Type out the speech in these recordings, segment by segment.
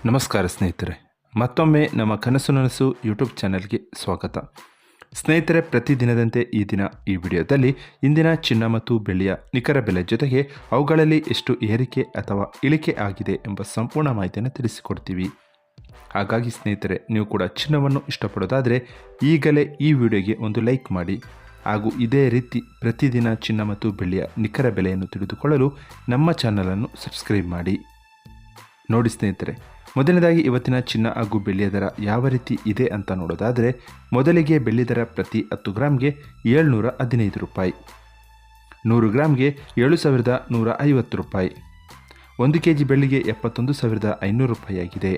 ನಮಸ್ಕಾರ ಸ್ನೇಹಿತರೆ, ಮತ್ತೊಮ್ಮೆ ನಮ್ಮ ಕನಸು ನನಸು ಯೂಟ್ಯೂಬ್ ಚಾನೆಲ್ಗೆ ಸ್ವಾಗತ. ಸ್ನೇಹಿತರೆ, ಪ್ರತಿದಿನದಂತೆ ಈ ದಿನ ಈ ವಿಡಿಯೋದಲ್ಲಿ ಇಂದಿನ ಚಿನ್ನ ಮತ್ತು ಬೆಳ್ಳಿಯ ನಿಖರ ಬೆಲೆ ಜೊತೆಗೆ ಅವುಗಳಲ್ಲಿ ಎಷ್ಟು ಏರಿಕೆ ಅಥವಾ ಇಳಿಕೆ ಆಗಿದೆ ಎಂಬ ಸಂಪೂರ್ಣ ಮಾಹಿತಿಯನ್ನು ತಿಳಿಸಿಕೊಡ್ತೀವಿ. ಹಾಗಾಗಿ ಸ್ನೇಹಿತರೆ, ನೀವು ಕೂಡ ಚಿನ್ನವನ್ನು ಇಷ್ಟಪಡೋದಾದರೆ ಈಗಲೇ ಈ ವಿಡಿಯೋಗೆ ಒಂದು ಲೈಕ್ ಮಾಡಿ ಹಾಗೂ ಇದೇ ರೀತಿ ಪ್ರತಿದಿನ ಚಿನ್ನ ಮತ್ತು ಬೆಳ್ಳಿಯ ನಿಖರ ಬೆಲೆಯನ್ನು ತಿಳಿದುಕೊಳ್ಳಲು ನಮ್ಮ ಚಾನಲನ್ನು ಸಬ್ಸ್ಕ್ರೈಬ್ ಮಾಡಿ. ನೋಡಿ ಸ್ನೇಹಿತರೆ, ಮೊದಲನೇದಾಗಿ ಇವತ್ತಿನ ಚಿನ್ನ ಹಾಗೂ ಬೆಳ್ಳಿಯ ದರ ಯಾವ ರೀತಿ ಇದೆ ಅಂತ ನೋಡೋದಾದರೆ, ಮೊದಲಿಗೆ ಬೆಳ್ಳಿ ದರ ಪ್ರತಿ 10 ಗ್ರಾಮ್ಗೆ 715 ರೂಪಾಯಿ, 100 ಗ್ರಾಮ್ಗೆ 7150 ರೂಪಾಯಿ, 1 kg ಬೆಳ್ಳಿಗೆ 71,500 ರೂಪಾಯಿ ಆಗಿದೆ.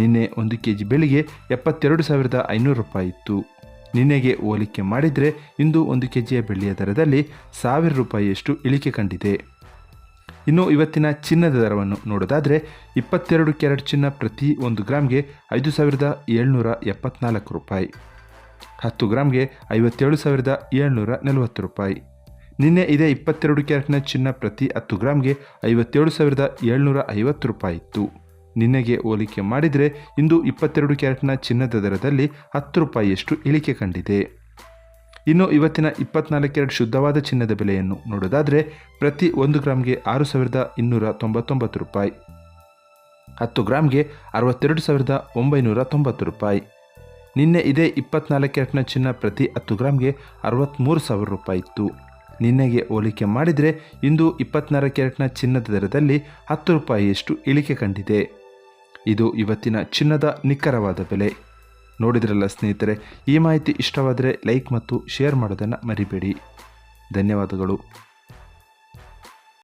ನಿನ್ನೆ 1 kg ಬೆಳ್ಳಿಗೆ 72,500 ರೂಪಾಯಿ ಇತ್ತು. ನಿನ್ನೆಗೆ ಹೋಲಿಕೆ ಮಾಡಿದರೆ ಇಂದು 1 kg ಬೆಳ್ಳಿಯ ದರದಲ್ಲಿ 1000 ರೂಪಾಯಿಯಷ್ಟು ಇಳಿಕೆ ಕಂಡಿದೆ. ಇನ್ನು ಇವತ್ತಿನ ಚಿನ್ನದ ದರವನ್ನು ನೋಡೋದಾದರೆ, 22 ಕ್ಯಾರೆಟ್ ಚಿನ್ನ ಪ್ರತಿ 1 ಗ್ರಾಮ್ಗೆ 5,774 ರೂಪಾಯಿ, 10 ಗ್ರಾಮ್ಗೆ 57,740 ರೂಪಾಯಿ. ನಿನ್ನೆ ಇದೇ 22 ಕ್ಯಾರೆಟ್ನ ಚಿನ್ನ ಪ್ರತಿ 10 ಗ್ರಾಮ್ಗೆ 57,750 ರೂಪಾಯಿ ಇತ್ತು. ನಿನ್ನೆಗೆ ಹೋಲಿಕೆ ಮಾಡಿದರೆ ಇಂದು 22 ಕ್ಯಾರೆಟ್ನ ಚಿನ್ನದ ದರದಲ್ಲಿ 10 ರೂಪಾಯಿಯಷ್ಟು ಇಳಿಕೆ ಕಂಡಿದೆ. ಇನ್ನು ಇವತ್ತಿನ 24 ಕ್ಯಾರೆಟ್ ಶುದ್ಧವಾದ ಚಿನ್ನದ ಬೆಲೆಯನ್ನು ನೋಡೋದಾದರೆ, ಪ್ರತಿ 1 ಗ್ರಾಮ್ಗೆ 6,299 ರೂಪಾಯಿ, 10 ಗ್ರಾಮ್ಗೆ 62,990 ರೂಪಾಯಿ. ನಿನ್ನೆ ಇದೇ 24 ಕ್ಯಾರೆಟ್ನ ಚಿನ್ನ ಪ್ರತಿ 10 ಗ್ರಾಮ್ಗೆ 63,000 ರೂಪಾಯಿ ಇತ್ತು. ನಿನ್ನೆಗೆ ಹೋಲಿಕೆ ಮಾಡಿದರೆ ಇಂದು 24 ಕ್ಯಾರೆಟ್ನ ಚಿನ್ನದ ದರದಲ್ಲಿ 10 ರೂಪಾಯಿಯಷ್ಟು ಇಳಿಕೆ ಕಂಡಿದೆ. ಇದು ಇವತ್ತಿನ ಚಿನ್ನದ ನಿಖರವಾದ ಬೆಲೆ. ನೋಡಿದ್ರಲ್ಲ ಸ್ನೇಹಿತರೆ, ಈ ಮಾಹಿತಿ ಇಷ್ಟವಾದರೆ ಲೈಕ್ ಮತ್ತು ಶೇರ್ ಮಾಡೋದನ್ನು ಮರಿಬೇಡಿ. ಧನ್ಯವಾದಗಳು.